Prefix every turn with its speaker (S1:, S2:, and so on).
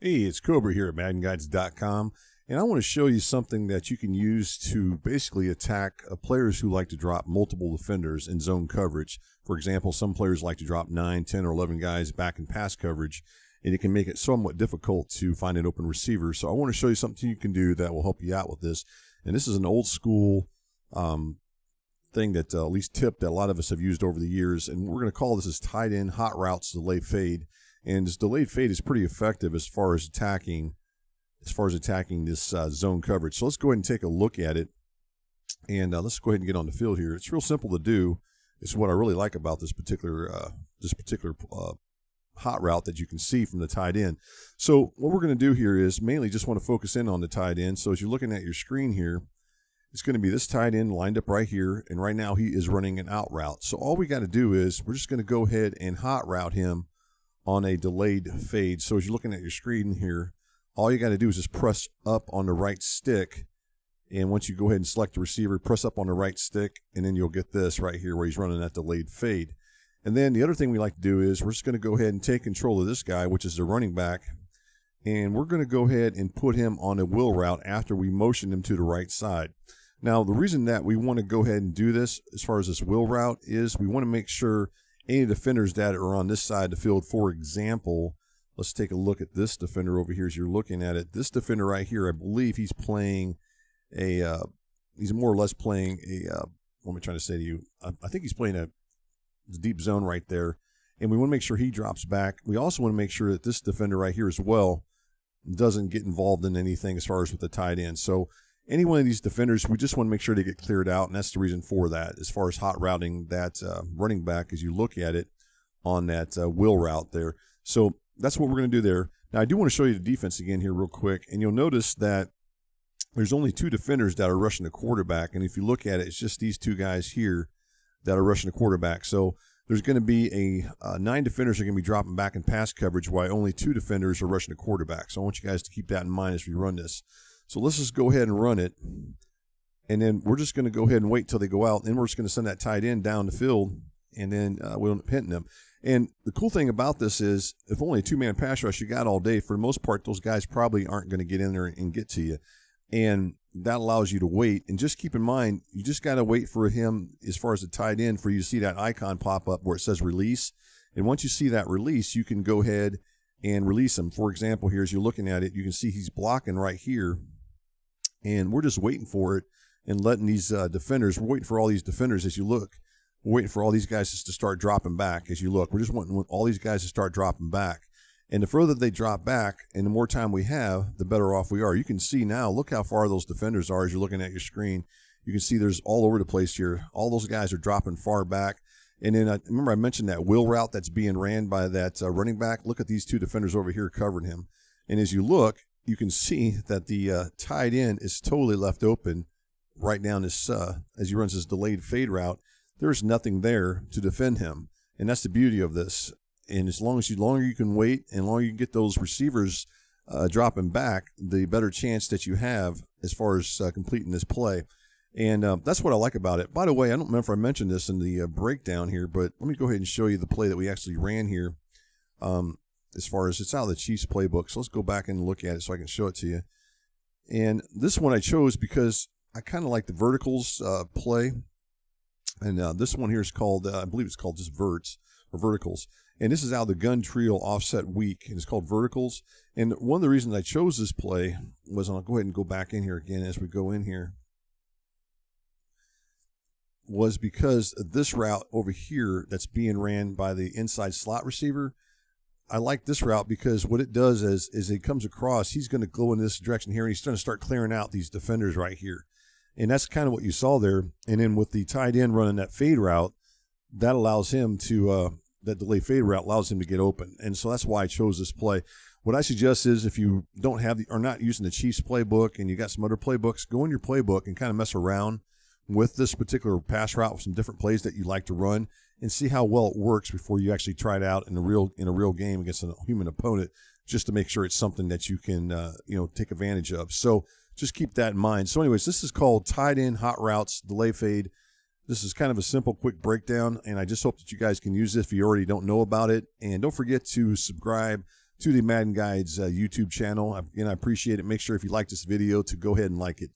S1: Hey, it's Cobra here at MaddenGuides.com, and I want to show you something that you can use to basically attack players who like to drop multiple defenders in zone coverage. For example, some players like to drop 9, 10, or 11 guys back in pass coverage, and it can make it somewhat difficult to find an open receiver. So I want to show you something you can do that will help you out with this. And this is an old school thing that at least tip that a lot of us have used over the years, and we're going to call this as tight end hot routes delay fade. And this delayed fade is pretty effective as far as attacking this zone coverage. So let's go ahead and take a look at it, and let's go ahead and get on the field here. It's real simple to do. It's what I really like about this particular hot route that you can see from the tight end. So what we're going to do here is mainly just want to focus in on the tight end. So as you're looking at your screen here, it's going to be this tight end lined up right here, and right now he is running an out route. So all we got to do is we're just going to go ahead and hot route him on a delayed fade. So as you're looking at your screen here, all you got to do is just press up on the right stick, and once you go ahead and select the receiver, press up on the right stick, and then you'll get this right here where he's running that delayed fade. And then the other thing we like to do is we're just going to go ahead and take control of this guy, which is the running back, and we're going to go ahead and put him on a wheel route after we motion him to the right side. Now, the reason that we want to go ahead and do this as far as this wheel route is we want to make sure any defenders that are on this side of the field, for example, let's take a look at this defender over here as you're looking at it. This defender right here, I believe he's playing he's more or less playing what am I trying to say to you? I think he's playing the deep zone right there, and we want to make sure he drops back. We also want to make sure that this defender right here as well doesn't get involved in anything as far as with the tight end. So any one of these defenders, we just want to make sure they get cleared out, and that's the reason for that as far as hot routing that running back as you look at it on that wheel route there. So that's what we're going to do there. Now, I do want to show you the defense again here real quick, and you'll notice that there's only 2 defenders that are rushing the quarterback, and if you look at it, it's just these 2 guys here that are rushing the quarterback. So there's going to be 9 defenders are going to be dropping back in pass coverage while only 2 defenders are rushing the quarterback. So I want you guys to keep that in mind as we run this. So let's just go ahead and run it, and then we're just going to go ahead and wait till they go out, and we're just going to send that tight end down the field, and then we'll end up hitting them. And the cool thing about this is if only a 2-man pass rush you got all day, for the most part, those guys probably aren't going to get in there and get to you, and that allows you to wait. And just keep in mind, you just got to wait for him as far as the tight end for you to see that icon pop up where it says release, and once you see that release, you can go ahead and release him. For example, here as you're looking at it, you can see he's blocking right here. And we're just waiting for it and letting these defenders, we're waiting for all these defenders as you look. We're waiting for all these guys just to start dropping back as you look. We're just wanting all these guys to start dropping back. And the further they drop back and the more time we have, the better off we are. You can see now, look how far those defenders are as you're looking at your screen. You can see there's all over the place here. All those guys are dropping far back. And then remember I mentioned that wheel route that's being ran by that running back. Look at these 2 defenders over here covering him. And as you look, you can see that the tight end is totally left open right down this, as he runs his delayed fade route. There's nothing there to defend him. And that's the beauty of this. And as long as longer you can wait and longer you can get those receivers dropping back, the better chance that you have as far as completing this play. And that's what I like about it. By the way, I don't remember if I mentioned this in the breakdown here, but let me go ahead and show you the play that we actually ran here. As far as it's out of the Chiefs playbook. So let's go back and look at it so I can show it to you. And this one I chose because I kind of like the verticals play. And this one here is called, I believe it's called just verts or verticals. And this is out of the gun trio offset weak, and it's called verticals. And one of the reasons I chose this play was, and I'll go ahead and go back in here again as we go in here, was because this route over here that's being ran by the inside slot receiver. I like this route because what it does is it comes across, he's going to go in this direction here, and he's going to start clearing out these defenders right here. And that's kind of what you saw there. And then with the tight end running that fade route, that allows him to, that delay fade route allows him to get open. And so that's why I chose this play. What I suggest is if you don't have are not using the Chiefs playbook and you got some other playbooks, go in your playbook and kind of mess around with this particular pass route with some different plays that you like to run and see how well it works before you actually try it out in a real game against a human opponent, just to make sure it's something that you can take advantage of. So just keep that in mind. So anyways, this is called tight end hot routes delay fade. This is kind of a simple, quick breakdown, and I just hope that you guys can use it if you already don't know about it. And don't forget to subscribe to the Madden Guides YouTube channel. Again, I appreciate it. Make sure if you like this video to go ahead and like it.